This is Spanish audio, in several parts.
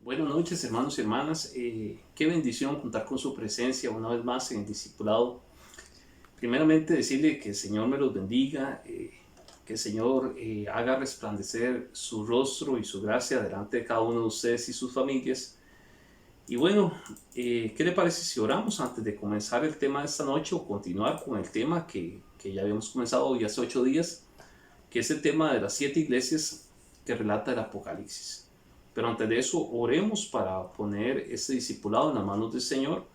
Buenas noches, hermanos y hermanas. Qué bendición contar con su presencia una vez más en el discipulado. Primeramente decirle que el Señor me los bendiga, que el Señor haga resplandecer su rostro y su gracia delante de cada uno de ustedes y sus familias. Y bueno, ¿qué le parece si oramos antes de comenzar el tema de esta noche o continuar con el tema que ya habíamos comenzado hoy hace 8 días, que es el tema de las 7 iglesias que relata el Apocalipsis? Pero antes de eso, oremos para poner este discipulado en las manos del Señor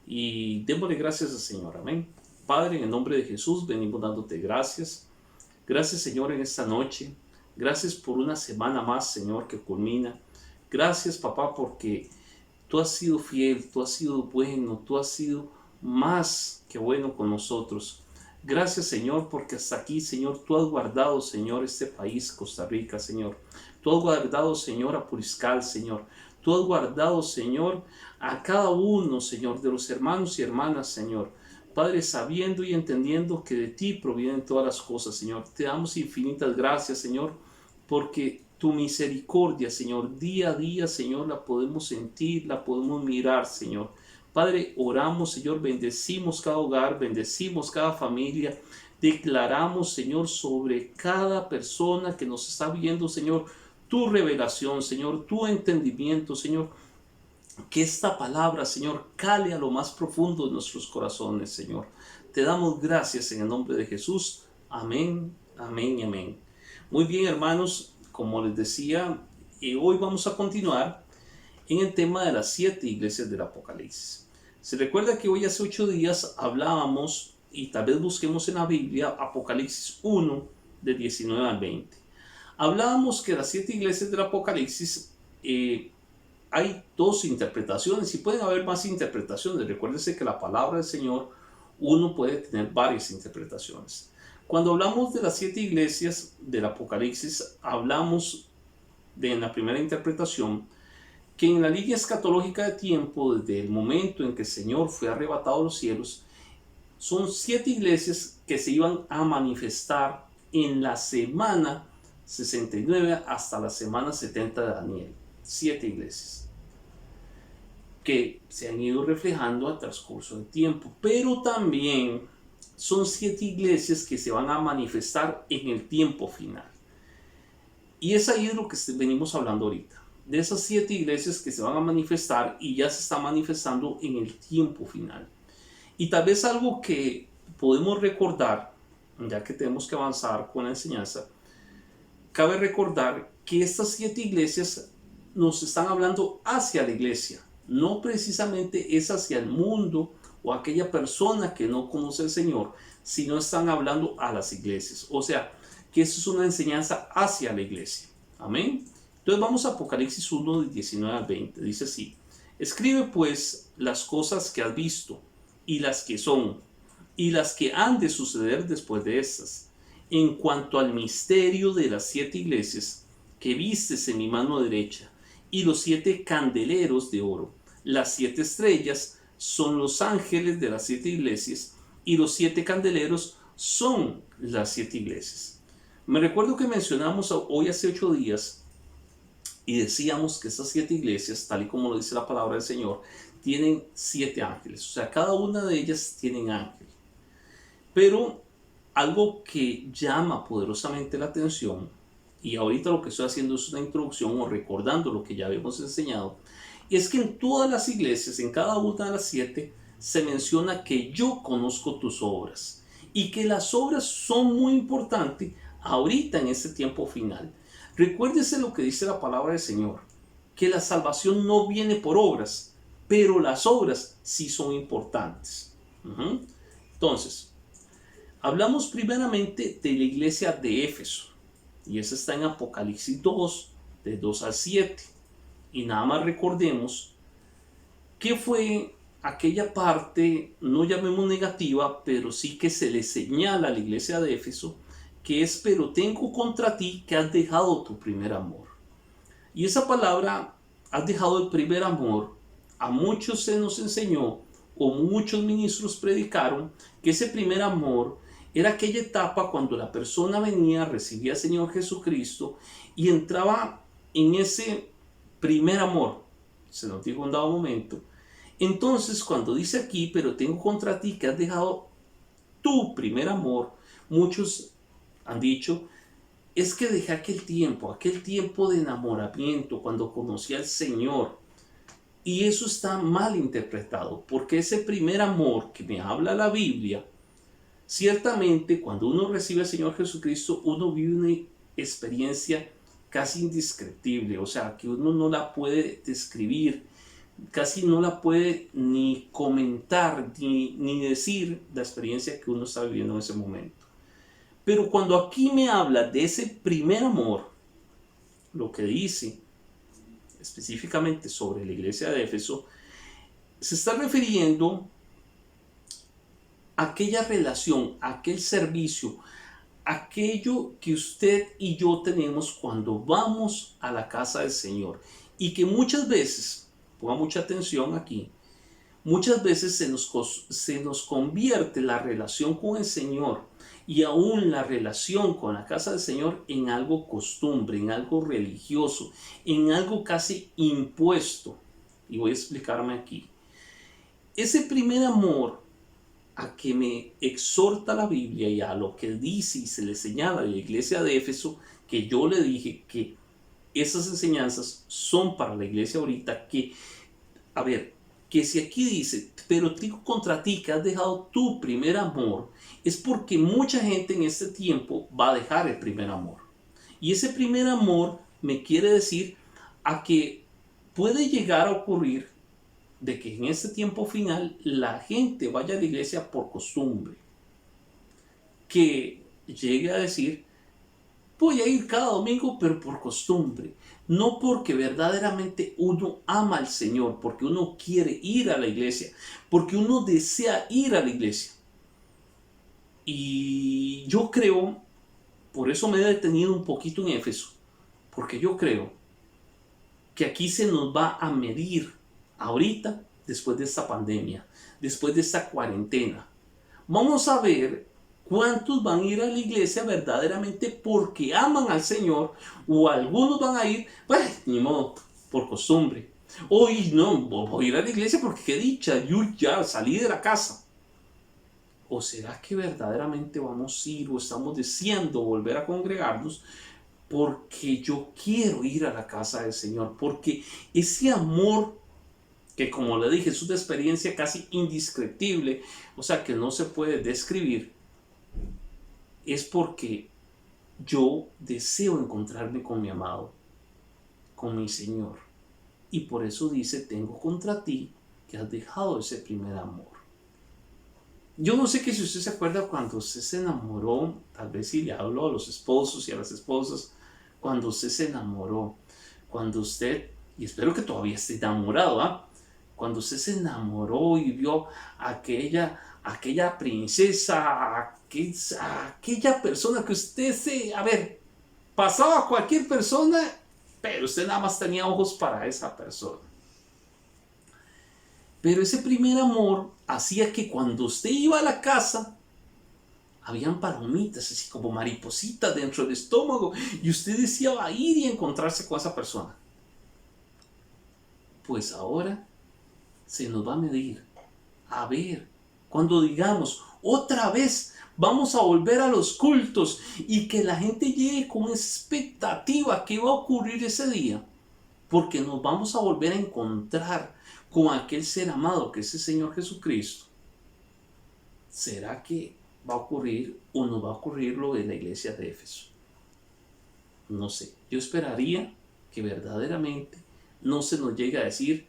y démosle gracias al Señor. Amén. Padre, en el nombre de Jesús, venimos dándote gracias. Gracias, Señor, en esta noche. Gracias por una semana más, Señor, que culmina. Gracias, papá, porque tú has sido fiel, tú has sido bueno, tú has sido más que bueno con nosotros. Gracias, Señor, porque hasta aquí, Señor, tú has guardado, Señor, este país, Costa Rica, Señor. Tú has guardado, Señor, a Puriscal, Señor. Tú has guardado, Señor, a cada uno, Señor, de los hermanos y hermanas, Señor. Padre, sabiendo y entendiendo que de ti provienen todas las cosas, Señor. Te damos infinitas gracias, Señor, porque tu misericordia, Señor, día a día, Señor, la podemos sentir, la podemos mirar, Señor. Padre, oramos, Señor, bendecimos cada hogar, bendecimos cada familia, declaramos, Señor, sobre cada persona que nos está viendo, Señor, tu revelación, Señor, tu entendimiento, Señor, que esta palabra, Señor, cale a lo más profundo de nuestros corazones, Señor. Te damos gracias en el nombre de Jesús. Amén, amén y amén. Muy bien, hermanos, como les decía, hoy vamos a continuar en el tema de las 7 iglesias del Apocalipsis. Se recuerda que hoy hace 8 días hablábamos, y tal vez busquemos en la Biblia, Apocalipsis 1, de 19 al 20. Hablábamos que las 7 iglesias del Apocalipsis hay dos interpretaciones y pueden haber más interpretaciones. Recuérdese que la palabra del Señor, uno puede tener varias interpretaciones. Cuando hablamos de las 7 iglesias del Apocalipsis, hablamos en la primera interpretación que en la línea escatológica de tiempo, desde el momento en que el Señor fue arrebatado a los cielos, son 7 iglesias que se iban a manifestar en la semana 69 hasta la semana 70 de Daniel. 7 iglesias que se han ido reflejando a transcurso del tiempo, pero también son 7 iglesias que se van a manifestar en el tiempo final. Y es ahí de lo que venimos hablando ahorita, de esas 7 iglesias que se van a manifestar y ya se está manifestando en el tiempo final. Y tal vez algo que podemos recordar, ya que tenemos que avanzar con la enseñanza, cabe recordar que estas 7 iglesias nos están hablando hacia la iglesia, no precisamente es hacia el mundo o aquella persona que no conoce al Señor, sino están hablando a las iglesias. O sea, que eso es una enseñanza hacia la iglesia. Amén. Entonces vamos a Apocalipsis 1, de 19 al 20. Dice así: escribe pues las cosas que has visto, y las que son, y las que han de suceder después de estas. En cuanto al misterio de las 7 iglesias que vistes en mi mano derecha, y los 7 candeleros de oro. Las 7 estrellas son los ángeles de las 7 iglesias, y los 7 candeleros son las 7 iglesias. Me recuerdo que mencionamos hoy hace 8 días y decíamos que estas 7 iglesias, tal y como lo dice la palabra del Señor, tienen 7 ángeles. O sea, cada una de ellas tiene ángel. Pero algo que llama poderosamente la atención, y ahorita lo que estoy haciendo es una introducción o recordando lo que ya habíamos enseñado, es que en todas las iglesias, en cada una de las 7, se menciona que yo conozco tus obras y que las obras son muy importantes ahorita en este tiempo final. Recuérdese lo que dice la palabra del Señor, que la salvación no viene por obras, pero las obras sí son importantes. Entonces, hablamos primeramente de la iglesia de Éfeso, y esa está en Apocalipsis 2, de 2 al 7. Y nada más recordemos que fue aquella parte, no llamemos negativa, pero sí que se le señala a la iglesia de Éfeso, que es: pero tengo contra ti que has dejado tu primer amor. Y esa palabra, has dejado el primer amor, a muchos se nos enseñó, o muchos ministros predicaron, que ese primer amor era aquella etapa cuando la persona venía, recibía al Señor Jesucristo y entraba en ese primer amor, se nos dijo en dado momento. Entonces, cuando dice aquí, pero tengo contra ti que has dejado tu primer amor, muchos han dicho, es que dejé aquel tiempo de enamoramiento, cuando conocí al Señor. Y eso está mal interpretado, porque ese primer amor que me habla la Biblia, ciertamente cuando uno recibe al Señor Jesucristo, uno vive una experiencia casi indescriptible, o sea, que uno no la puede describir, casi no la puede ni comentar, ni decir la experiencia que uno está viviendo en ese momento. Pero cuando aquí me habla de ese primer amor, lo que dice específicamente sobre la iglesia de Éfeso, se está refiriendo a aquella relación, a aquel servicio, aquello que usted y yo tenemos cuando vamos a la casa del Señor. Y que muchas veces, ponga mucha atención aquí, muchas veces se nos convierte la relación con el Señor y aún la relación con la casa del Señor en algo costumbre, en algo religioso, en algo casi impuesto. Y voy a explicarme aquí. Ese primer amor a que me exhorta la Biblia y a lo que dice y se le señala a la iglesia de Éfeso, que yo le dije que esas enseñanzas son para la iglesia ahorita, que, a ver, que si aquí dice, pero digo contra ti que has dejado tu primer amor, es porque mucha gente en este tiempo va a dejar el primer amor. Y ese primer amor me quiere decir a que puede llegar a ocurrir de que en este tiempo final la gente vaya a la iglesia por costumbre, que llegue a decir, voy a ir cada domingo, pero por costumbre, no porque verdaderamente uno ama al Señor, porque uno quiere ir a la iglesia, porque uno desea ir a la iglesia. Y yo creo, por eso me he detenido un poquito en Éfeso, porque yo creo que aquí se nos va a medir ahorita, después de esta pandemia, después de esta cuarentena. Vamos a ver cuántos van a ir a la iglesia verdaderamente porque aman al Señor, o algunos van a ir, pues, ni modo, por costumbre. Hoy no, voy a ir a la iglesia porque qué dicha, yo ya salí de la casa. ¿O será que verdaderamente vamos a ir o estamos deseando volver a congregarnos porque yo quiero ir a la casa del Señor? Porque ese amor que, como le dije, es una experiencia casi indescriptible, o sea, que no se puede describir, es porque yo deseo encontrarme con mi amado, con mi Señor. Y por eso dice, tengo contra ti que has dejado ese primer amor. Yo no sé que si usted se acuerda cuando usted se enamoró, tal vez si le hablo a los esposos y a las esposas, cuando usted se enamoró, cuando usted, y espero que todavía esté enamorado, ¿ah? Cuando usted se enamoró y vio a aquella princesa, aquella persona que usted pasaba a cualquier persona, pero usted nada más tenía ojos para esa persona. Pero ese primer amor hacía que cuando usted iba a la casa, habían palomitas, así como maripositas dentro del estómago, y usted deseaba ir y encontrarse con esa persona. Pues ahora se nos va a medir. A ver, cuando digamos, otra vez vamos a volver a los cultos y que la gente llegue con expectativa qué va a ocurrir ese día, porque nos vamos a volver a encontrar con aquel ser amado que es el Señor Jesucristo. ¿Será que va a ocurrir o nos va a ocurrir lo de la iglesia de Éfeso? No sé, yo esperaría que verdaderamente no se nos llegue a decir,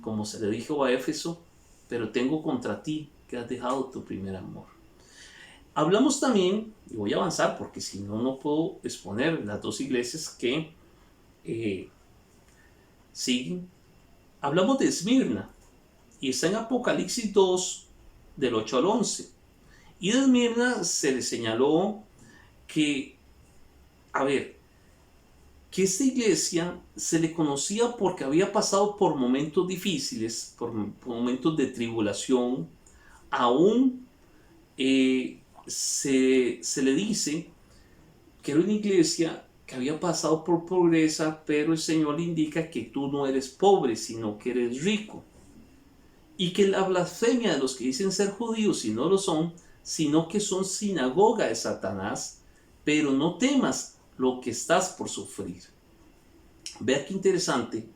como se le dijo a Éfeso, pero tengo contra ti que has dejado tu primer amor. Hablamos también, y voy a avanzar porque si no, no puedo exponer las dos iglesias que siguen. Hablamos de Esmirna, y está en Apocalipsis 2, del 8 al 11. Y de Esmirna se le señaló que, que esta iglesia se le conocía porque había pasado por momentos difíciles, por momentos de tribulación. Aún se le dice que era una iglesia que había pasado por pobreza, pero el Señor le indica que tú no eres pobre, sino que eres rico. Y que la blasfemia de los que dicen ser judíos y no lo son, sino que son sinagoga de Satanás, pero no temas lo que estás por sufrir. Vea qué interesante,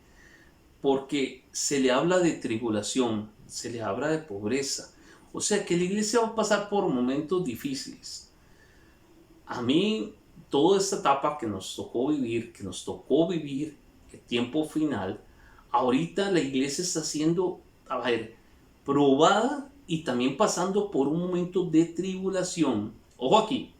porque se le habla de tribulación, se le habla de pobreza. O sea que la iglesia va a pasar por momentos difíciles. A mí, toda esta etapa que nos tocó vivir, el tiempo final, ahorita la iglesia está siendo, a ver, probada y también pasando por un momento de tribulación. Ojo aquí,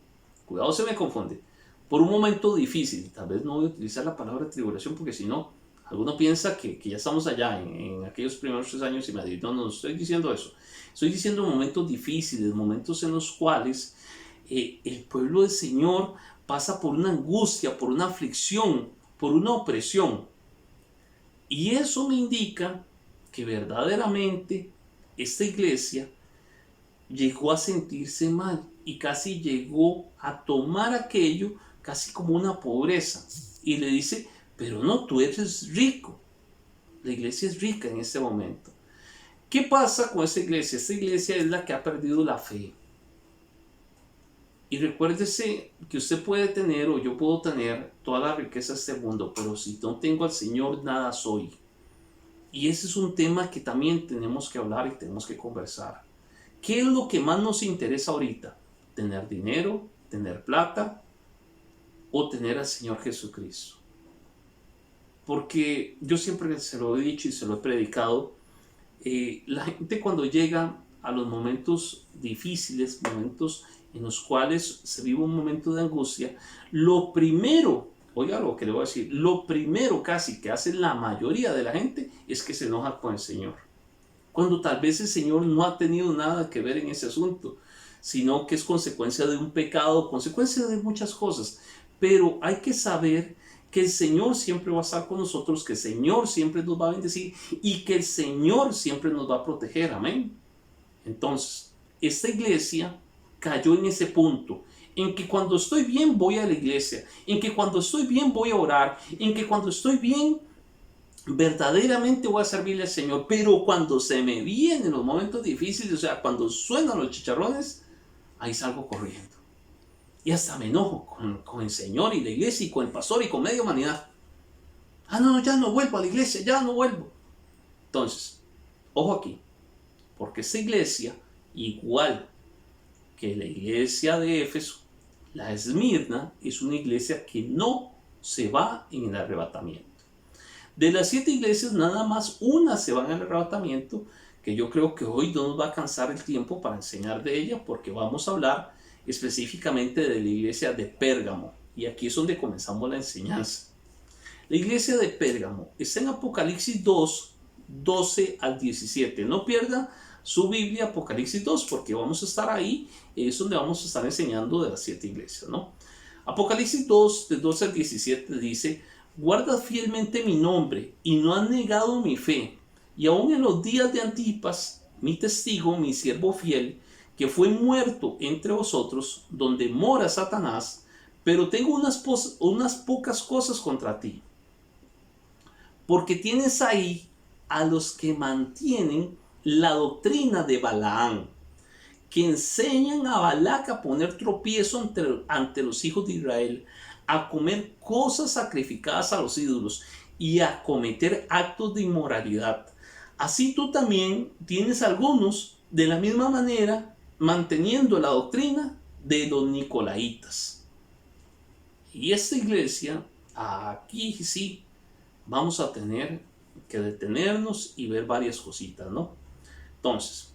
cuidado, se me confunde. Por un momento difícil, tal vez no voy a utilizar la palabra tribulación porque si no, alguno piensa que ya estamos allá en aquellos primeros 3 años y medio. No, no estoy diciendo eso. Estoy diciendo momentos difíciles, momentos en los cuales el pueblo del Señor pasa por una angustia, por una aflicción, por una opresión. Y eso me indica que verdaderamente esta iglesia llegó a sentirse mal y casi llegó a tomar aquello casi como una pobreza. Y le dice, pero no, tú eres rico. La iglesia es rica en este momento. ¿Qué pasa con esta iglesia? Esta iglesia es la que ha perdido la fe. Y recuérdese que usted puede tener o yo puedo tener toda la riqueza de este mundo, pero si no tengo al Señor, nada soy. Y ese es un tema que también tenemos que hablar y tenemos que conversar. ¿Qué es lo que más nos interesa ahorita? ¿Tener dinero? ¿Tener plata? ¿O tener al Señor Jesucristo? Porque yo siempre se lo he dicho y se lo he predicado, la gente cuando llega a los momentos difíciles, momentos en los cuales se vive un momento de angustia, lo primero, oiga lo que le voy a decir, lo primero casi que hace la mayoría de la gente es que se enoja con el Señor. Cuando tal vez el Señor no ha tenido nada que ver en ese asunto, sino que es consecuencia de un pecado, consecuencia de muchas cosas. Pero hay que saber que el Señor siempre va a estar con nosotros, que el Señor siempre nos va a bendecir y que el Señor siempre nos va a proteger. Amén. Entonces, esta iglesia cayó en ese punto, en que cuando estoy bien voy a la iglesia, en que cuando estoy bien voy a orar, en que cuando estoy bien verdaderamente voy a servirle al Señor, pero cuando se me vienen los momentos difíciles, o sea, cuando suenan los chicharrones, ahí salgo corriendo. Y hasta me enojo con el Señor y la iglesia y con el pastor y con media humanidad. Ah, no, ya no vuelvo a la iglesia, ya no vuelvo. Entonces, ojo aquí, porque esta iglesia, igual que la iglesia de Éfeso, la Esmirna, es una iglesia que no se va en el arrebatamiento. De las 7 iglesias, nada más una se va en el arrebatamiento, que yo creo que hoy no nos va a alcanzar el tiempo para enseñar de ella, porque vamos a hablar específicamente de la iglesia de Pérgamo. Y aquí es donde comenzamos la enseñanza. La iglesia de Pérgamo está en Apocalipsis 2, 12 al 17. No pierda su Biblia, Apocalipsis 2, porque vamos a estar ahí, es donde vamos a estar enseñando de las 7 iglesias, ¿no? Apocalipsis 2, de 12 al 17 dice: guarda fielmente mi nombre y no has negado mi fe. Y aún en los días de Antipas, mi testigo, mi siervo fiel, que fue muerto entre vosotros, donde mora Satanás, pero tengo unas pocas cosas contra ti. Porque tienes ahí a los que mantienen la doctrina de Balaam, que enseñan a Balac a poner tropiezo ante los hijos de Israel, a comer cosas sacrificadas a los ídolos y a cometer actos de inmoralidad. Así tú también tienes algunos de la misma manera manteniendo la doctrina de los nicolaitas. Y esta iglesia, aquí sí, vamos a tener que detenernos y ver varias cositas, ¿no? Entonces,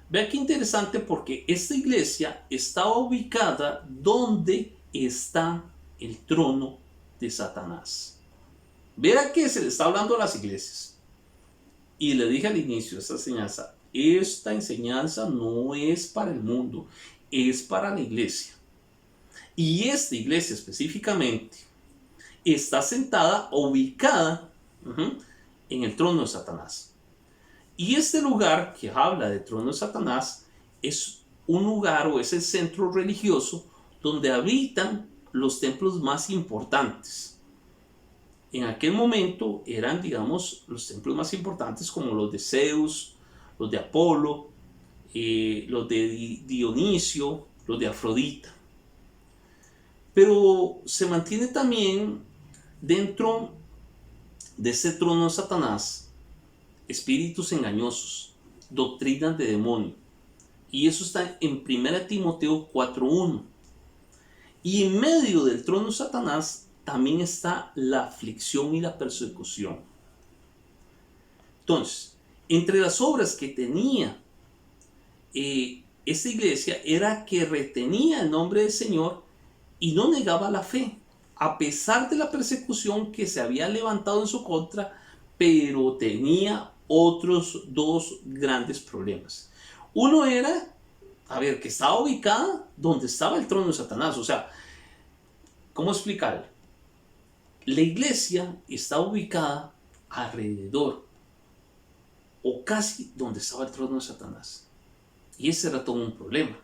vea qué interesante, porque esta iglesia estaba ubicada donde está el trono de Satanás. Vea que se le está hablando a las iglesias. Y le dije al inicio de esta enseñanza no es para el mundo, es para la iglesia. Y esta iglesia específicamente está sentada, ubicada en el trono de Satanás. Y este lugar que habla del trono de Satanás es un lugar, o es el centro religioso donde habitan los templos más importantes. En aquel momento eran, digamos, los templos más importantes como los de Zeus, los de Apolo, los de Dionisio, los de Afrodita. Pero se mantiene también dentro de ese trono de Satanás espíritus engañosos, doctrinas de demonio. Y eso está en 1 Timoteo 4:1. Y en medio del trono de Satanás también está la aflicción y la persecución. Entonces, entre las obras que tenía esta iglesia era que retenía el nombre del Señor y no negaba la fe, a pesar de la persecución que se había levantado en su contra, pero tenía otros dos grandes problemas. Uno era, que estaba ubicada donde estaba el trono de Satanás. O sea, ¿cómo explicarlo? La iglesia está ubicada alrededor o casi donde estaba el trono de Satanás. Y ese era todo un problema,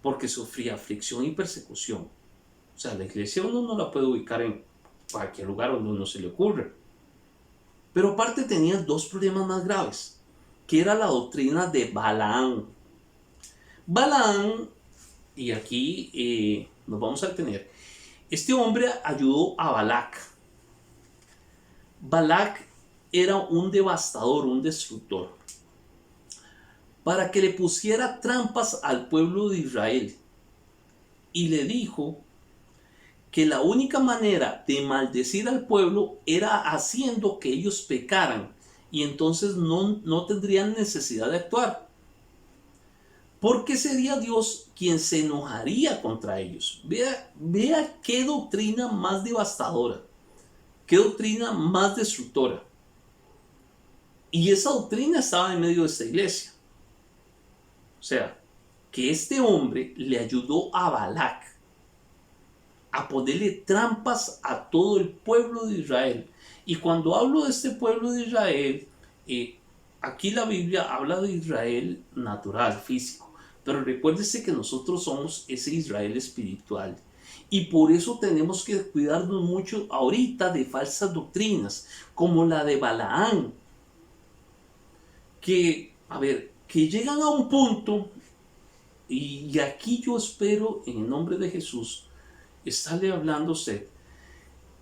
porque sufría aflicción y persecución. O sea, la iglesia uno no la puede ubicar en cualquier lugar donde uno se le ocurra. Pero aparte tenía dos problemas más graves, que era la doctrina de Balaam. Balaam, y aquí nos vamos a detener, este hombre ayudó a Balac. Balac era un devastador, un destructor, para que le pusiera trampas al pueblo de Israel. Y le dijo que la única manera de maldecir al pueblo era haciendo que ellos pecaran, y entonces no tendrían necesidad de actuar, porque sería Dios quien se enojaría contra ellos. Vea qué doctrina más devastadora, qué doctrina más destructora. Y esa doctrina estaba en medio de esta iglesia. O sea, que este hombre le ayudó a Balac a ponerle trampas a todo el pueblo de Israel. Y cuando hablo de este pueblo de Israel, aquí la Biblia habla de Israel natural, físico. Pero recuérdese que nosotros somos ese Israel espiritual. Y por eso tenemos que cuidarnos mucho ahorita de falsas doctrinas, como la de Balaam, que llegan a un punto, y aquí yo espero en el nombre de Jesús estarle hablando a usted.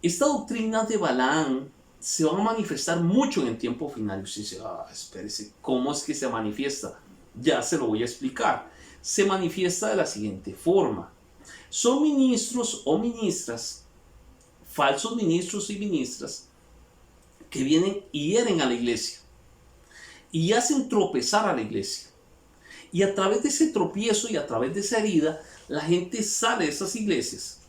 Esta doctrina de Balaam se va a manifestar mucho en el tiempo final. Y usted dice, espérese, ¿cómo es que se manifiesta? Ya se lo voy a explicar. Se manifiesta de la siguiente forma. Son ministros o ministras, falsos ministros y ministras, que vienen y hieren a la iglesia y hacen tropezar a la iglesia. Y a través de ese tropiezo y a través de esa herida, la gente sale de esas iglesias,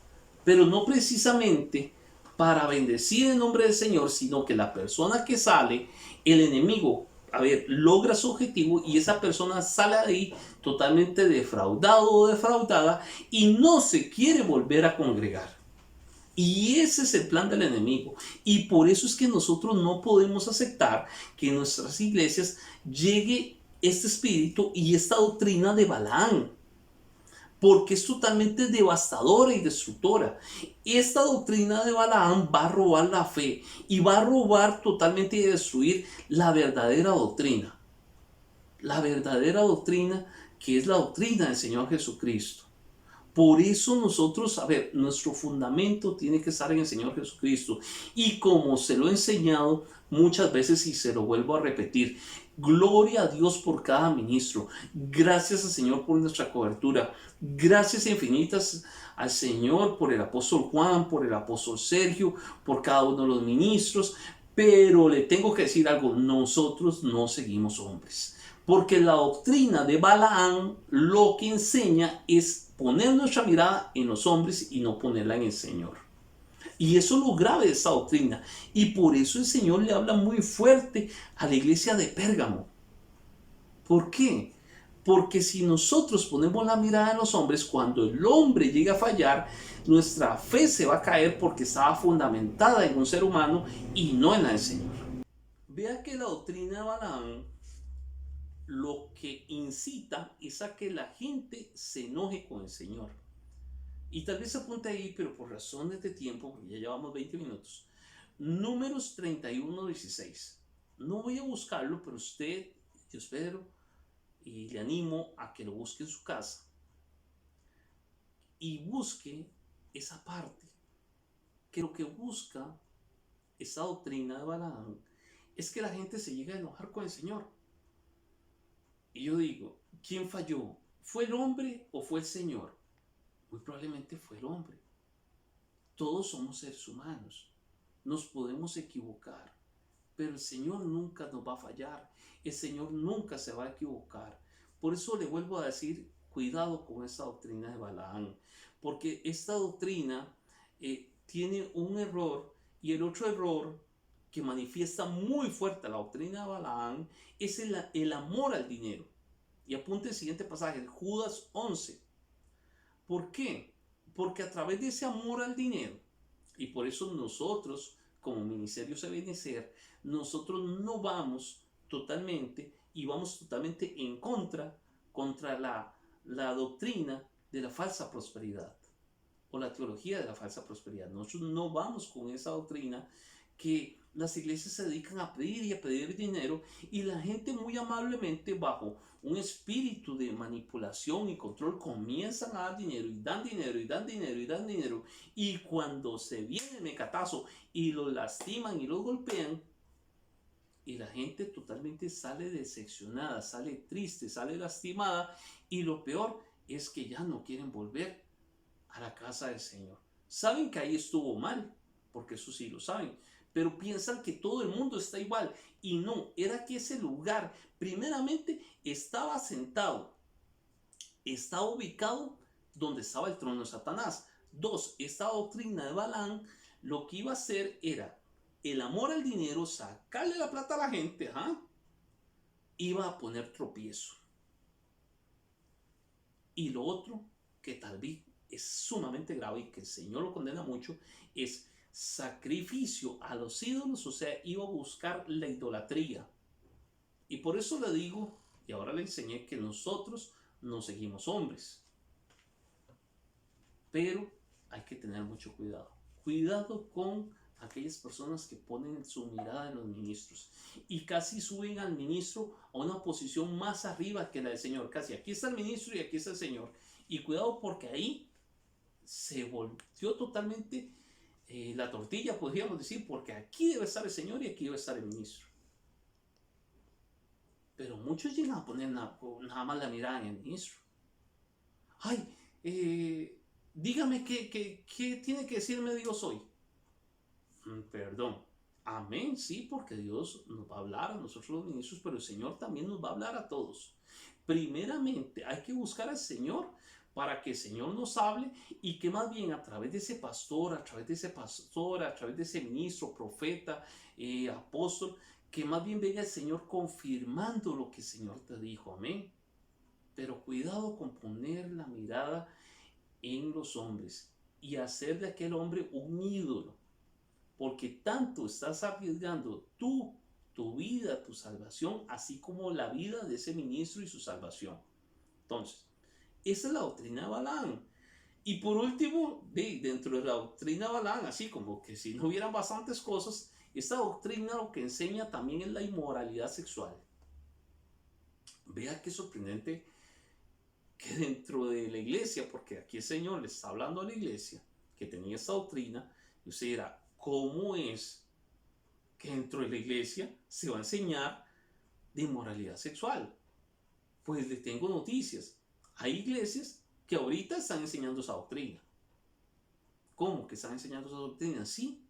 pero no precisamente para bendecir el nombre del Señor, sino que la persona que sale, el enemigo, logra su objetivo y esa persona sale de ahí totalmente defraudado o defraudada y no se quiere volver a congregar. Y ese es el plan del enemigo. Y por eso es que nosotros no podemos aceptar que en nuestras iglesias llegue este espíritu y esta doctrina de Balaam, porque es totalmente devastadora y destructora. Esta doctrina de Balaam va a robar la fe y va a robar totalmente y destruir la verdadera doctrina. La verdadera doctrina, que es la doctrina del Señor Jesucristo. Por eso nosotros, nuestro fundamento tiene que estar en el Señor Jesucristo. Y como se lo he enseñado muchas veces y se lo vuelvo a repetir, gloria a Dios por cada ministro. Gracias al Señor por nuestra cobertura. Gracias infinitas al Señor por el apóstol Juan, por el apóstol Sergio, por cada uno de los ministros. Pero le tengo que decir algo, nosotros no seguimos hombres. Porque la doctrina de Balaam lo que enseña es poner nuestra mirada en los hombres y no ponerla en el Señor. Y eso es lo grave de esta doctrina. Y por eso el Señor le habla muy fuerte a la iglesia de Pérgamo. ¿Por qué? Porque si nosotros ponemos la mirada en los hombres, cuando el hombre llega a fallar, nuestra fe se va a caer porque estaba fundamentada en un ser humano y no en la del Señor. Vea que la doctrina de Balaam lo que incita es a que la gente se enoje con el Señor. Y tal vez apunte ahí, pero por razones de tiempo, porque ya llevamos 20 minutos. Números 31:16. No voy a buscarlo, pero usted, yo espero y le animo a que lo busque en su casa y busque esa parte, que lo que busca esa doctrina de Balaam es que la gente se llegue a enojar con el Señor. Y yo digo, ¿quién falló? ¿Fue el hombre o fue el Señor? Muy probablemente fue el hombre. Todos somos seres humanos, nos podemos equivocar, pero el Señor nunca nos va a fallar, el Señor nunca se va a equivocar. Por eso le vuelvo a decir, cuidado con esta doctrina de Balaam, porque esta doctrina tiene un error, y el otro error que manifiesta muy fuerte la doctrina de Balaam es el amor al dinero. Y apunte el siguiente pasaje, Judas 11. ¿Por qué? Porque a través de ese amor al dinero, y por eso nosotros, como Ministerio Ebenecer, nosotros no vamos totalmente y vamos totalmente en contra la doctrina de la falsa prosperidad o la teología de la falsa prosperidad. Nosotros no vamos con esa doctrina que las iglesias se dedican a pedir y a pedir dinero, y la gente muy amablemente, bajo un espíritu de manipulación y control, comienzan a dar dinero y dan dinero y dan dinero y dan dinero, y cuando se viene el mecatazo y los lastiman y los golpean, y la gente totalmente sale decepcionada, sale triste, sale lastimada, y lo peor es que ya no quieren volver a la casa del Señor. Saben que ahí estuvo mal, porque eso sí lo saben, pero piensan que todo el mundo está igual, y no, era que ese lugar primeramente estaba sentado, estaba ubicado donde estaba el trono de Satanás. Dos, esta doctrina de Balaam lo que iba a hacer era el amor al dinero, sacarle la plata a la gente, iba a poner tropiezo. Y lo otro, que tal vez es sumamente grave y que el Señor lo condena mucho, es sacrificio a los ídolos, o sea, iba a buscar la idolatría. Y por eso le digo, y ahora le enseñé, que nosotros no seguimos hombres. Pero hay que tener mucho cuidado. Cuidado con aquellas personas que ponen su mirada en los ministros y casi suben al ministro a una posición más arriba que la del Señor. Casi aquí está el ministro y aquí está el Señor. Y cuidado, porque ahí se volvió totalmente la tortilla, podríamos decir, porque aquí debe estar el Señor y aquí debe estar el ministro. Pero muchos llegan a poner nada más la mirada en el ministro. Ay, dígame qué tiene que decirme Dios hoy. Perdón. Amén, sí, porque Dios nos va a hablar a nosotros los ministros, pero el Señor también nos va a hablar a todos. Primeramente, hay que buscar al Señor para que el Señor nos hable, y que más bien a través de ese pastor, a través de ese pastor, a través de ese ministro, profeta, apóstol, que más bien venga el Señor confirmando lo que el Señor te dijo. Amén. Pero cuidado con poner la mirada en los hombres y hacer de aquel hombre un ídolo, porque tanto estás arriesgando tu vida, tu salvación, así como la vida de ese ministro y su salvación. Entonces, esa es la doctrina de Balaam. Y por último, dentro de la doctrina de Balaam, así como que si no hubieran bastantes cosas, esta doctrina lo que enseña también es la inmoralidad sexual. Vea qué sorprendente que dentro de la iglesia, porque aquí el Señor le está hablando a la iglesia que tenía esta doctrina, y usted dirá, ¿cómo es que dentro de la iglesia se va a enseñar de inmoralidad sexual? Pues le tengo noticias. Hay iglesias que ahorita están enseñando esa doctrina. ¿Cómo que están enseñando esa doctrina? Sí,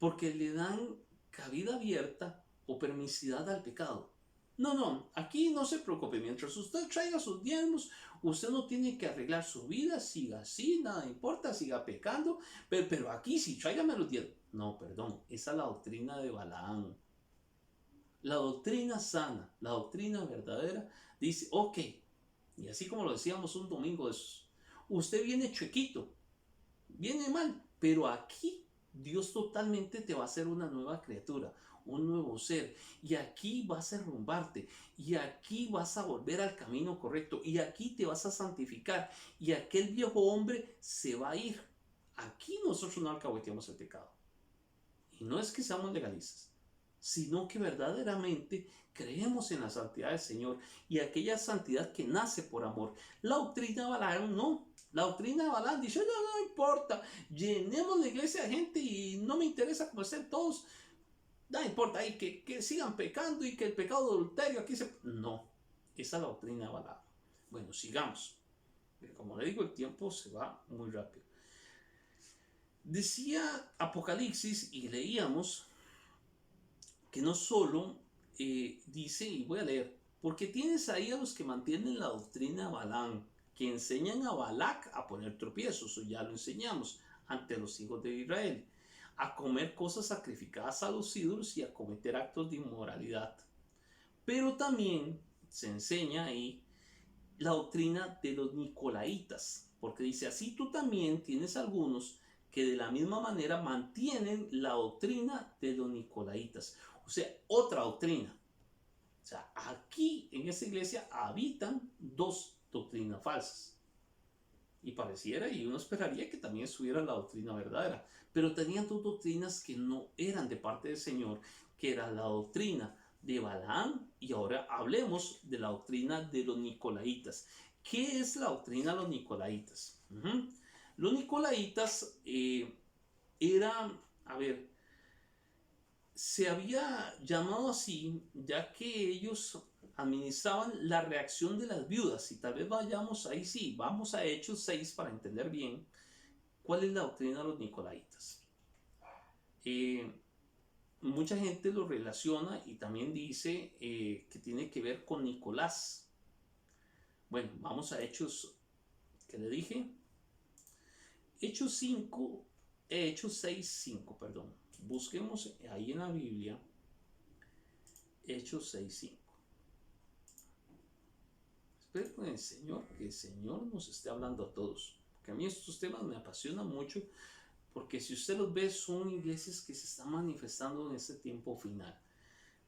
porque le dan cabida abierta o permisidad al pecado. No, aquí no se preocupe, mientras usted traiga sus diezmos, usted no tiene que arreglar su vida, siga así, nada importa, siga pecando, pero aquí sí, tráigame los diezmos. No, perdón, esa es la doctrina de Balaam. La doctrina sana, la doctrina verdadera, dice, ok, y así como lo decíamos un domingo de esos, usted viene chuequito, viene mal, pero aquí Dios totalmente te va a hacer una nueva criatura. un nuevo ser, y aquí vas a derrumbarte, y aquí vas a volver al camino correcto, y aquí te vas a santificar, y aquel viejo hombre se va a ir. Aquí nosotros no alcahueteamos el pecado. Y no es que seamos legalistas, sino que verdaderamente creemos en la santidad del Señor y aquella santidad que nace por amor. La doctrina de Balaam no. La doctrina de Balaam dice, no importa, llenemos la iglesia de gente y no me interesa cómo estén todos, no importa, ahí que sigan pecando y que el pecado de adulterio aquí se... No, esa es la doctrina de Balaam. Bueno, sigamos. Como le digo, el tiempo se va muy rápido. Decía Apocalipsis y leíamos que no solo dice, y voy a leer, porque tienes ahí a los que mantienen la doctrina de Balaam, que enseñan a Balac a poner tropiezos, o ya lo enseñamos, ante los hijos de Israel, a comer cosas sacrificadas a los ídolos y a cometer actos de inmoralidad. Pero también se enseña ahí la doctrina de los nicolaitas, porque dice, así tú también tienes algunos que de la misma manera mantienen la doctrina de los nicolaitas, o sea, otra doctrina. O sea, aquí en esta iglesia habitan dos doctrinas falsas. Y pareciera, y uno esperaría que también estuviera la doctrina verdadera, pero tenían dos doctrinas que no eran de parte del Señor, que era la doctrina de Balaam, y ahora hablemos de la doctrina de los nicolaitas. ¿Qué es la doctrina de los nicolaitas? Los nicolaitas eran, a ver, se había llamado así ya que ellos administraban la reacción de las viudas, y tal vez vayamos ahí, sí, vamos a Hechos 6 para entender bien cuál es la doctrina de los nicolaitas. Eh, Mucha gente lo relaciona y también dice que tiene que ver con Nicolás. Bueno, vamos a Hechos, que le dije, Hechos 5, Hechos 6, 5, perdón. Busquemos ahí en la Biblia, Hechos 6, 5. Espero con el Señor, que el Señor nos esté hablando a todos, porque a mí estos temas me apasionan mucho, porque si usted los ve son iglesias que se están manifestando en este tiempo final,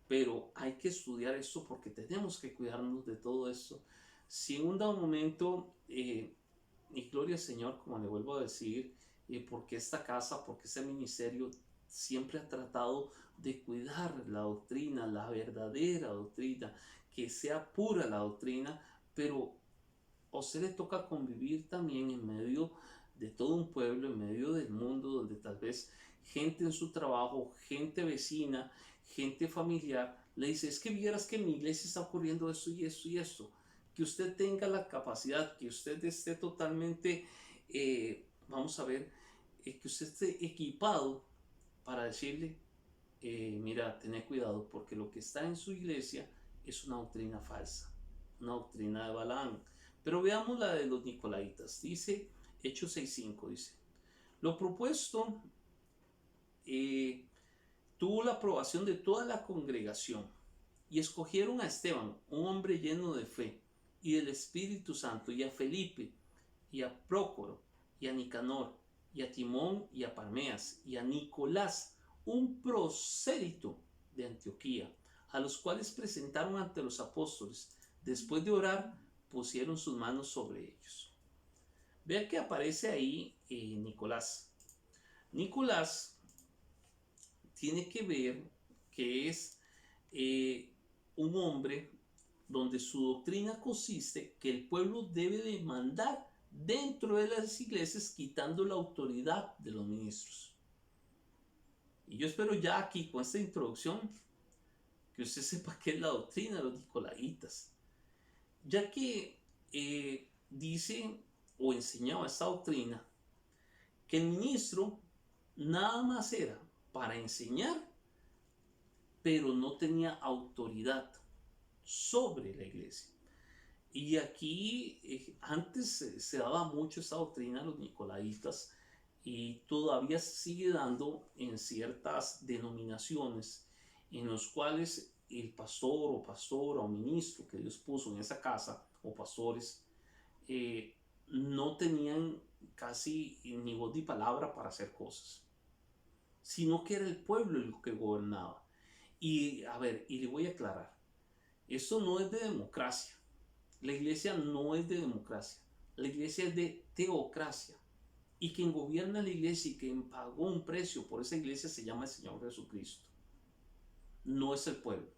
pero hay que estudiar esto porque tenemos que cuidarnos de todo esto. Si en un dado momento, y gloria al Señor, como le vuelvo a decir, porque esta casa, porque este ministerio siempre ha tratado de cuidar la doctrina, la verdadera doctrina, que sea pura la doctrina, pero a usted le toca convivir también en medio de todo un pueblo, en medio del mundo, donde tal vez gente en su trabajo, gente vecina, gente familiar, le dice, es que vieras que en mi iglesia está ocurriendo esto y esto y esto. Que usted tenga la capacidad, que usted esté totalmente, vamos a ver, que usted esté equipado para decirle, mira, tened cuidado, porque lo que está en su iglesia es una doctrina falsa, una doctrina de Balaam. Pero veamos la de los nicolaitas. Dice, Hechos 6:5, dice, lo propuesto tuvo la aprobación de toda la congregación, y escogieron a Esteban, un hombre lleno de fe y del Espíritu Santo, y a Felipe, y a Prócoro, y a Nicanor, y a Timón, y a Parmeas, y a Nicolás, un prosélito de Antioquía, a los cuales presentaron ante los apóstoles. Después de orar, pusieron sus manos sobre ellos. Vea que aparece ahí Nicolás. Nicolás tiene que ver que es un hombre donde su doctrina consiste que el pueblo debe de mandar dentro de las iglesias, quitando la autoridad de los ministros. Y yo espero ya aquí con esta introducción que usted sepa qué es la doctrina de los nicolaitas, ya que dice o enseñaba esta doctrina que el ministro nada más era para enseñar, pero no tenía autoridad sobre la iglesia. Y aquí antes se daba mucho esta doctrina de los nicolaitas, y todavía se sigue dando en ciertas denominaciones en los cuales el pastor o ministro que Dios puso en esa casa, o pastores, no tenían casi ni voz ni palabra para hacer cosas, sino que era el pueblo el que gobernaba. Y a ver, y le voy a aclarar, esto no es de democracia. La iglesia no es de democracia. La iglesia es de teocracia. Y quien gobierna la iglesia y quien pagó un precio por esa iglesia se llama el Señor Jesucristo. No es el pueblo.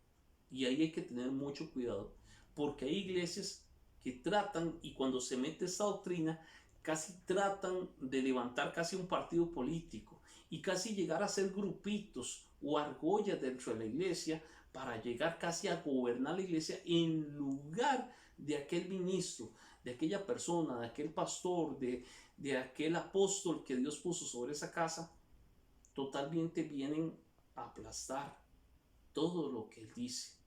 Y ahí hay que tener mucho cuidado, porque hay iglesias que tratan, y cuando se mete esta doctrina, casi tratan de levantar casi un partido político y casi llegar a ser grupitos o argollas dentro de la iglesia para llegar casi a gobernar la iglesia en lugar de aquel ministro, de aquella persona, de aquel pastor, de aquel apóstol que Dios puso sobre esa casa. Totalmente vienen a aplastar todo lo que él dice.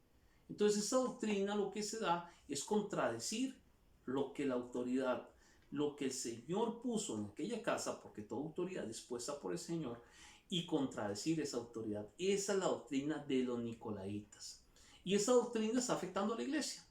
Entonces esa doctrina lo que se da es contradecir lo que la autoridad, lo que el Señor puso en aquella casa, porque toda autoridad es puesta por el Señor, y contradecir esa autoridad. Esa es la doctrina de los nicolaitas. Y esa doctrina está afectando a la iglesia,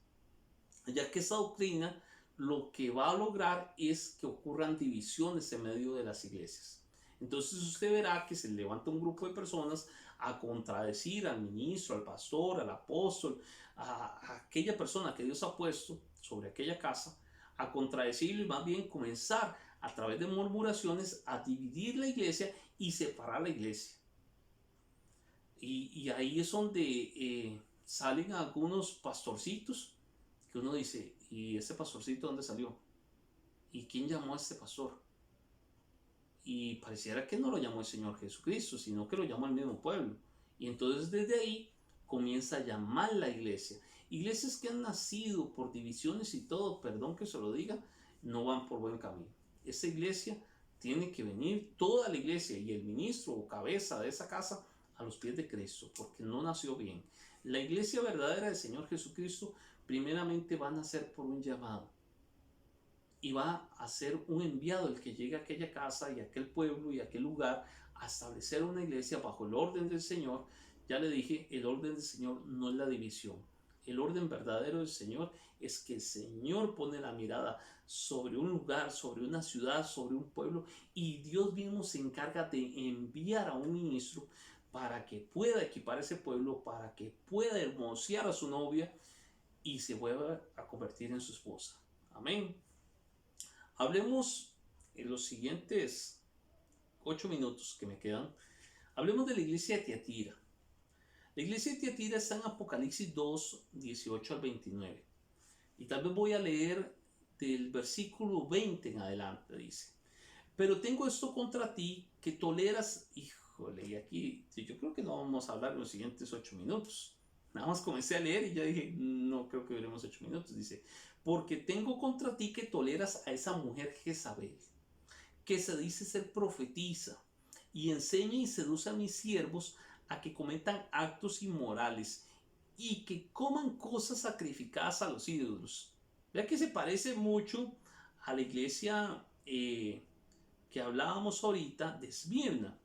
ya que esa doctrina lo que va a lograr es que ocurran divisiones en medio de las iglesias. Entonces usted verá que se levanta un grupo de personas a contradecir al ministro, al pastor, al apóstol, a aquella persona que Dios ha puesto sobre aquella casa, a contradecirlo y más bien comenzar a través de murmuraciones a dividir la iglesia y separar la iglesia. Y ahí es donde salen algunos pastorcitos que uno dice, ¿y ese pastorcito dónde salió? ¿Y quién llamó a este pastor? Y pareciera que no lo llamó el Señor Jesucristo, sino que lo llamó el mismo pueblo. Y entonces desde ahí comienza a llamar la iglesia. Iglesias que han nacido por divisiones y todo, perdón que se lo diga, no van por buen camino. Esa iglesia tiene que venir toda la iglesia y el ministro o cabeza de esa casa a los pies de Cristo, porque no nació bien. La iglesia verdadera del Señor Jesucristo primeramente va a nacer por un llamado y va a ser un enviado el que llegue a aquella casa y a aquel pueblo y a aquel lugar a establecer una iglesia bajo el orden del Señor. Ya le dije, el orden del Señor no es la división. El orden verdadero del Señor es que el Señor pone la mirada sobre un lugar, sobre una ciudad, sobre un pueblo, y Dios mismo se encarga de enviar a un ministro para que pueda equipar ese pueblo, para que pueda hermosear a su novia y se vuelva a convertir en su esposa. Amén. Hablemos en los siguientes 8 minutos que me quedan. Hablemos de la iglesia de Tiatira. La iglesia de Tiatira está en Apocalipsis 2, 18 al 29. Y tal vez voy a leer del versículo 20 en adelante, dice. Pero tengo esto contra ti, que toleras, híjole, y aquí yo creo que no vamos a hablar en los siguientes 8 minutos. Nada más comencé a leer y ya dije, no creo que veremos 8 minutos. Dice, porque tengo contra ti que toleras a esa mujer Jezabel, que se dice ser profetisa, y enseña y seduce a mis siervos a que cometan actos inmorales y que coman cosas sacrificadas a los ídolos. Vea que se parece mucho a la iglesia que hablábamos ahorita de Esmirna.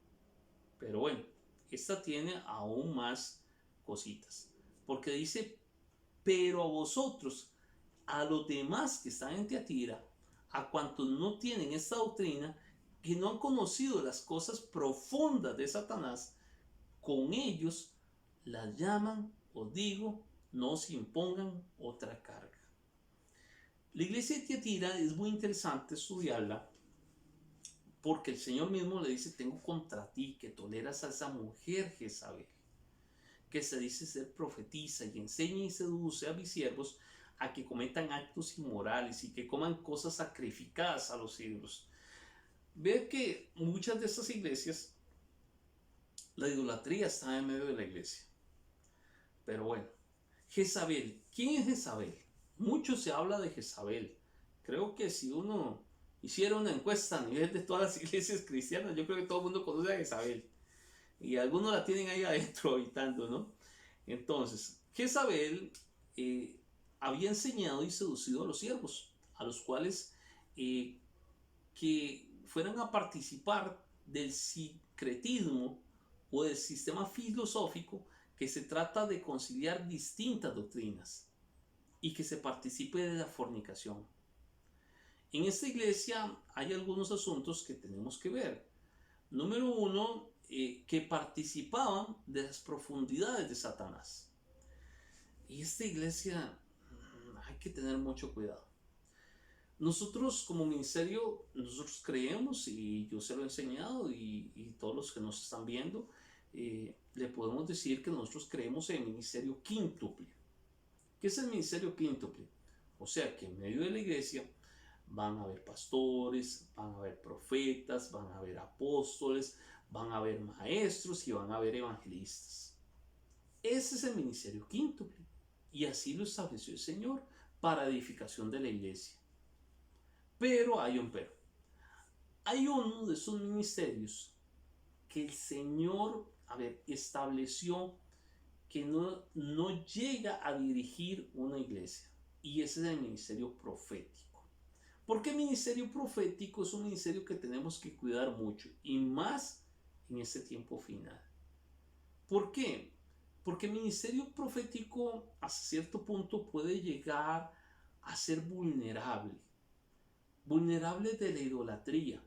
Pero bueno, esta tiene aún más cositas. Porque dice, pero a vosotros, a los demás que están en Tiatira, a cuantos no tienen esta doctrina, que no han conocido las cosas profundas de Satanás, con ellos las llaman, os digo, no se impongan otra carga. La iglesia de Tiatira es muy interesante estudiarla porque el Señor mismo le dice, tengo contra ti que toleras a esa mujer Jezabel, que se dice ser profetiza y enseña y seduce a mis siervos a que cometan actos inmorales y que coman cosas sacrificadas a los ídolos. Ve que muchas de estas iglesias, la idolatría está en medio de la iglesia. Pero bueno, Jezabel, ¿quién es Jezabel? Mucho se habla de Jezabel. Creo que si uno hiciera una encuesta a nivel de todas las iglesias cristianas, yo creo que todo el mundo conoce a Jezabel. Y algunos la tienen ahí adentro habitando, ¿no? Entonces, Jezabel había enseñado y seducido a los siervos, a los cuales que fueran a participar del sincretismo o del sistema filosófico que se trata de conciliar distintas doctrinas y que se participe de la fornicación. En esta iglesia hay algunos asuntos que tenemos que ver. Número uno, que participaban de las profundidades de Satanás. Y esta iglesia hay que tener mucho cuidado. Nosotros como ministerio, nosotros creemos, y yo se lo he enseñado, y todos los que nos están viendo, le podemos decir que nosotros creemos en el ministerio quíntuple. ¿Qué es el ministerio quíntuple? O sea que en medio de la iglesia van a haber pastores, van a haber profetas, van a haber apóstoles, van a haber maestros y van a haber evangelistas. Ese es el ministerio quíntuple. Y así lo estableció el Señor para edificación de la iglesia. Pero hay un pero. Hay uno de esos ministerios que el Señor, estableció que no llega a dirigir una iglesia. Y ese es el ministerio profético. ¿Por qué ministerio profético? Es un ministerio que tenemos que cuidar mucho. Y más en este tiempo final. ¿Por qué? Porque el ministerio profético hasta cierto punto puede llegar a ser vulnerable. Vulnerable de la idolatría.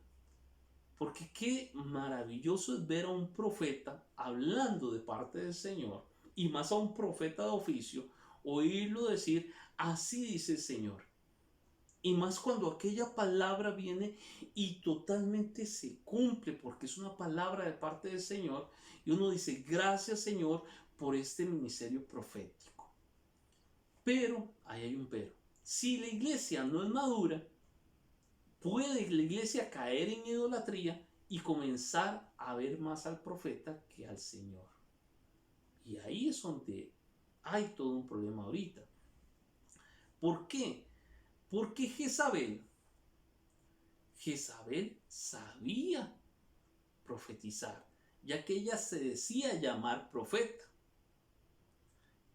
Porque qué maravilloso es ver a un profeta hablando de parte del Señor, y más a un profeta de oficio, oírlo decir, así dice el Señor. Y más cuando aquella palabra viene y totalmente se cumple, porque es una palabra de parte del Señor, y uno dice, gracias Señor por este ministerio profético. Pero, ahí hay un pero. Si la iglesia no es madura, puede la iglesia caer en idolatría y comenzar a ver más al profeta que al Señor. Y ahí es donde hay todo un problema ahorita. ¿Por qué? Porque Jezabel sabía profetizar, ya que ella se decía llamar profeta.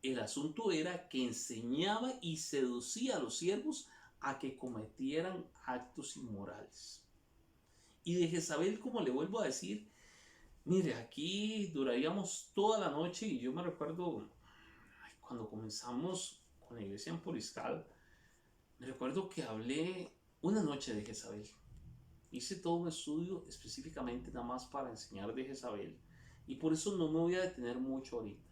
El asunto era que enseñaba y seducía a los siervos a que cometieran actos inmorales. Y de Jezabel, como le vuelvo a decir, mire, aquí duraríamos toda la noche, y yo me recuerdo cuando comenzamos con la iglesia en Poriscal, me recuerdo que hablé una noche de Jezabel. Hice todo un estudio específicamente nada más para enseñar de Jezabel, y por eso no me voy a detener mucho ahorita.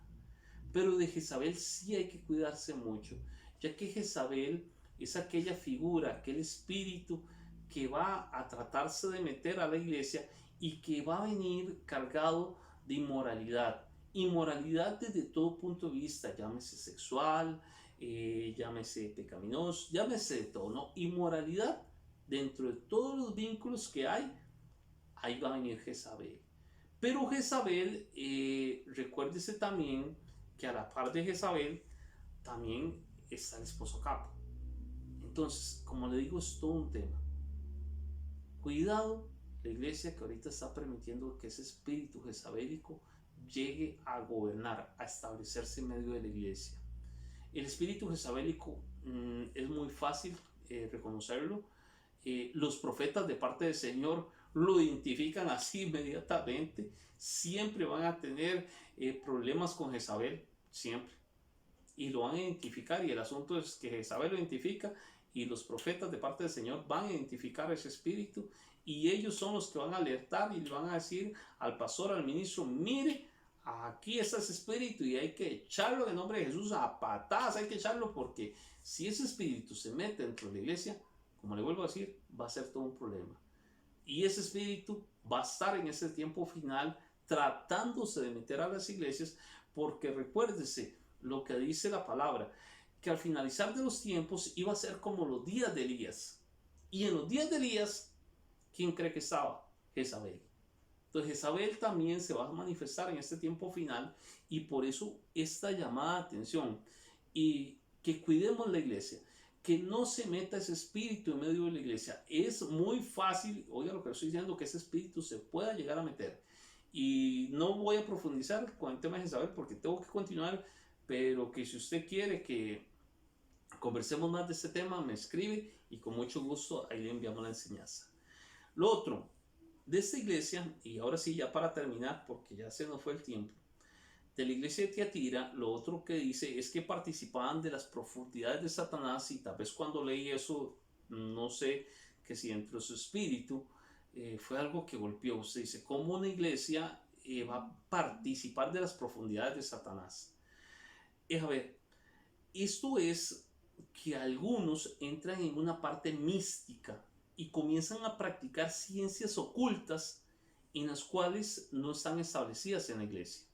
Pero de Jezabel sí hay que cuidarse mucho, ya que Jezabel es aquella figura, aquel espíritu que va a tratarse de meter a la iglesia y que va a venir cargado de inmoralidad. Inmoralidad desde todo punto de vista, llámese sexual, llámese pecaminoso, llámese de todo, ¿no? Inmoralidad dentro de todos los vínculos que hay, ahí va a venir Jezabel. Pero Jezabel, recuérdese también que a la par de Jezabel también está el esposo Capo. Entonces, como le digo, es todo un tema. Cuidado la iglesia que ahorita está permitiendo que ese espíritu jezabélico llegue a gobernar, a establecerse en medio de la iglesia. El espíritu jezabélico es muy fácil reconocerlo. Los profetas de parte del Señor lo identifican así inmediatamente. Siempre van a tener problemas con Jezabel, siempre. Y lo van a identificar, y el asunto es que Jezabel lo identifica, y los profetas de parte del Señor van a identificar ese espíritu, y ellos son los que van a alertar y le van a decir al pastor, al ministro, mire, aquí está ese espíritu y hay que echarlo en nombre de Jesús a patadas, hay que echarlo, porque si ese espíritu se mete dentro de la iglesia, como le vuelvo a decir, va a ser todo un problema. Y ese espíritu va a estar en ese tiempo final tratándose de meter a las iglesias, porque recuérdese lo que dice la palabra, que al finalizar de los tiempos iba a ser como los días de Elías. Y en los días de Elías, ¿quién cree que estaba? Jezabel. Entonces Jezabel también se va a manifestar en este tiempo final, y por eso esta llamada de atención, y que cuidemos la iglesia, que no se meta ese espíritu en medio de la iglesia. Es muy fácil, oiga lo que estoy diciendo, que ese espíritu se pueda llegar a meter. Y no voy a profundizar con el tema de Jezabel porque tengo que continuar, pero que si usted quiere que conversemos más de este tema, me escribe y con mucho gusto ahí le enviamos la enseñanza. Lo otro de esta iglesia, y ahora sí ya para terminar porque ya se nos fue el tiempo, de la iglesia de Tiatira, lo otro que dice es que participaban de las profundidades de Satanás, y tal vez cuando leí eso, no sé, que si dentro de su espíritu fue algo que golpeó. Usted dice, ¿cómo una iglesia va a participar de las profundidades de Satanás. A ver, esto es que algunos entran en una parte mística y comienzan a practicar ciencias ocultas en las cuales no están establecidas en la iglesia.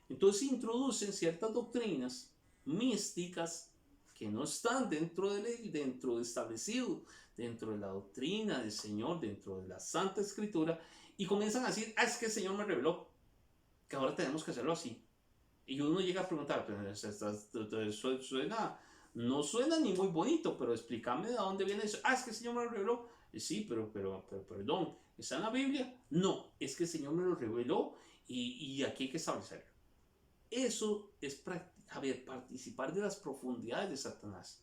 Entonces introducen ciertas doctrinas místicas que no están dentro de establecido, dentro de la doctrina del Señor, dentro de la Santa Escritura, y comienzan a decir, es que el Señor me reveló que ahora tenemos que hacerlo así. Y uno llega a preguntar, suena, no suena ni muy bonito, pero explícame de dónde viene eso. Es que el Señor me lo reveló. Sí, pero perdón, ¿está en la Biblia? No, es que el Señor me lo reveló y aquí hay que establecerlo. Eso es participar de las profundidades de Satanás.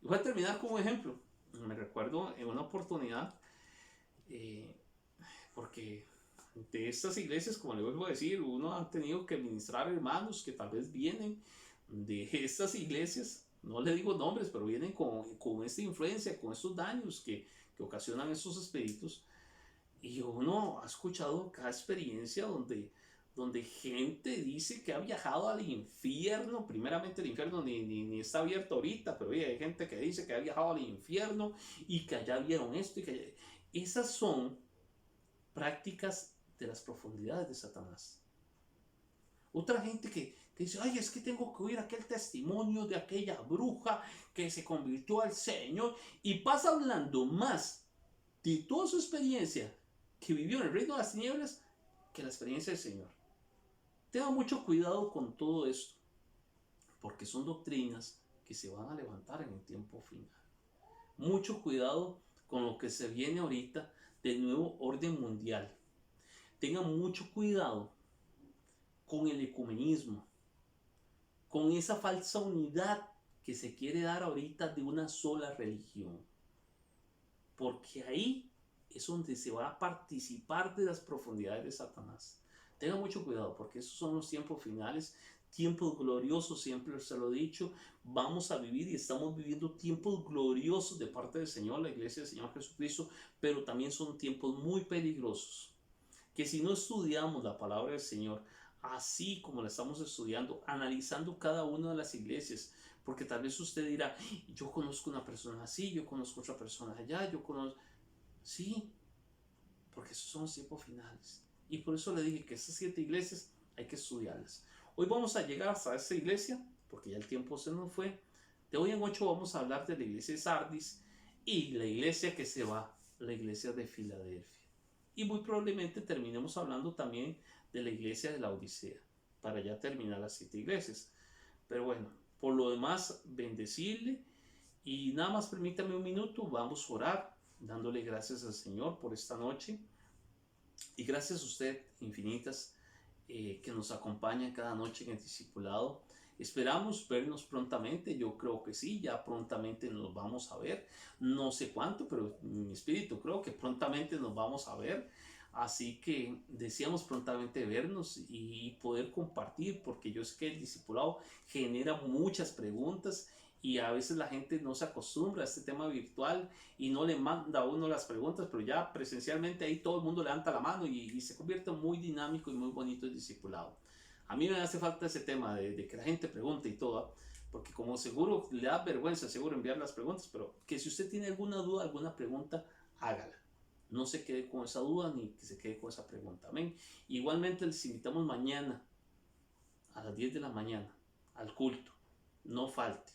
Voy a terminar con un ejemplo. Me recuerdo en una oportunidad, eh, porque de estas iglesias, como le vuelvo a decir, uno ha tenido que ministrar hermanos que tal vez vienen de estas iglesias, no le digo nombres, pero vienen con esta influencia, con estos daños que ocasionan estos espíritus. Y uno ha escuchado cada experiencia donde gente dice que ha viajado al infierno. Primeramente el infierno ni está abierto ahorita, pero hay gente que dice que ha viajado al infierno y que allá vieron esto. Esas son prácticas de las profundidades de Satanás. Otra gente que dice, ay, es que tengo que oír aquel testimonio de aquella bruja que se convirtió al Señor, y pasa hablando más de toda su experiencia que vivió en el reino de las tinieblas que la experiencia del Señor. Tenga mucho cuidado con todo esto, porque son doctrinas que se van a levantar en el tiempo final. Mucho cuidado con lo que se viene ahorita del nuevo orden mundial. Tengan mucho cuidado con el ecumenismo, con esa falsa unidad que se quiere dar ahorita de una sola religión. Porque ahí es donde se va a participar de las profundidades de Satanás. Tenga mucho cuidado, porque esos son los tiempos finales, tiempos gloriosos, siempre se lo he dicho, vamos a vivir y estamos viviendo tiempos gloriosos de parte del Señor, la iglesia del Señor Jesucristo, pero también son tiempos muy peligrosos, que si no estudiamos la palabra del Señor, así como la estamos estudiando, analizando cada una de las iglesias, porque tal vez usted dirá, yo conozco una persona así, yo conozco otra persona allá, yo conozco... Sí, porque esos son los tiempos finales. Y por eso le dije que estas 7 iglesias hay que estudiarlas. Hoy vamos a llegar hasta esta iglesia, porque ya el tiempo se nos fue. De hoy en 8 vamos a hablar de la iglesia de Sardis y la iglesia que se va, la iglesia de Filadelfia. Y muy probablemente terminemos hablando también de la iglesia de la Odisea, para ya terminar las 7 iglesias. Pero bueno, por lo demás, bendecirle. Y nada más permítame un minuto, vamos a orar, dándole gracias al Señor por esta noche. Y gracias a usted, infinitas, que nos acompaña cada noche en el discipulado. Esperamos vernos prontamente, yo creo que sí, ya prontamente nos vamos a ver, no sé cuánto, pero en mi espíritu creo que prontamente nos vamos a ver, así que deseamos prontamente vernos y poder compartir, porque yo sé que el discipulado genera muchas preguntas y a veces la gente no se acostumbra a este tema virtual y no le manda a uno las preguntas, pero ya presencialmente ahí todo el mundo levanta la mano y se convierte muy dinámico y muy bonito el discipulado. A mí me hace falta ese tema de que la gente pregunte y todo, porque como seguro le da vergüenza seguro enviar las preguntas, pero que si usted tiene alguna duda, alguna pregunta, hágala. No se quede con esa duda ni que se quede con esa pregunta. Amén. Igualmente les invitamos mañana a las 10 de la mañana al culto. No falte.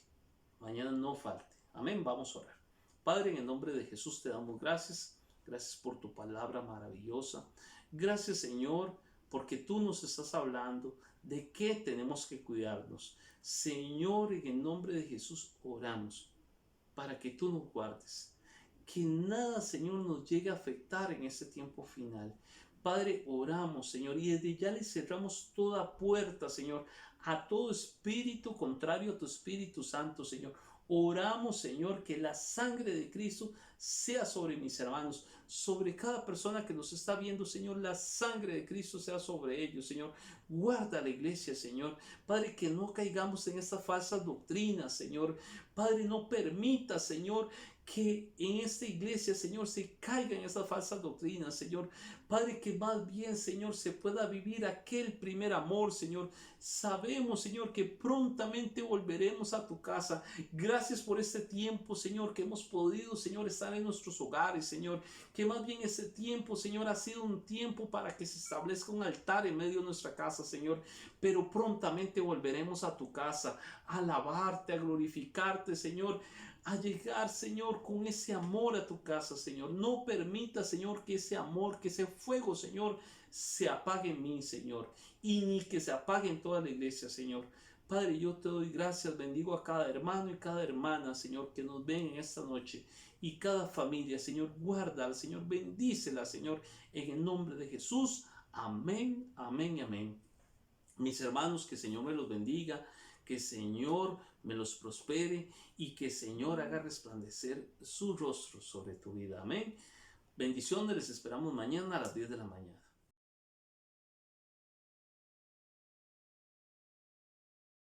Mañana no falte. Amén. Vamos a orar. Padre, en el nombre de Jesús te damos gracias. Gracias por tu palabra maravillosa. Gracias, Señor, porque tú nos estás hablando de qué tenemos que cuidarnos. Señor, en el nombre de Jesús oramos para que tú nos guardes. Que nada, Señor, nos llegue a afectar en este tiempo final. Padre, oramos, Señor, y desde ya le cerramos toda puerta, Señor, a todo espíritu contrario a tu Espíritu Santo, Señor. Oramos, Señor, que la sangre de Cristo sea sobre mis hermanos, sobre cada persona que nos está viendo, Señor, la sangre de Cristo sea sobre ellos, Señor. Guarda la iglesia, Señor. Padre, que no caigamos en estas falsas doctrinas, Señor. Padre, no permita, Señor, que en esta iglesia, Señor, se caigan esas falsas doctrinas, Señor. Padre, que más bien, Señor, se pueda vivir aquel primer amor, Señor. Sabemos, Señor, que prontamente volveremos a tu casa. Gracias por este tiempo, Señor, que hemos podido, Señor, estar en nuestros hogares, Señor. Que más bien ese tiempo, Señor, ha sido un tiempo para que se establezca un altar en medio de nuestra casa, Señor. Pero prontamente volveremos a tu casa, a alabarte, a glorificarte, Señor, a llegar, Señor, con ese amor a tu casa, Señor. No permita, Señor, que ese amor, que ese fuego, Señor, se apague en mí, Señor, y ni que se apague en toda la iglesia, Señor. Padre, yo te doy gracias, bendigo a cada hermano y cada hermana, Señor, que nos ven en esta noche, y cada familia, Señor, guárdala, Señor, bendícela, Señor, en el nombre de Jesús. Amén, amén y amén. Mis hermanos, que el Señor me los bendiga, que el Señor me los prospere y que el Señor haga resplandecer su rostro sobre tu vida. Amén. Bendiciones, les esperamos mañana a las 10 de la mañana.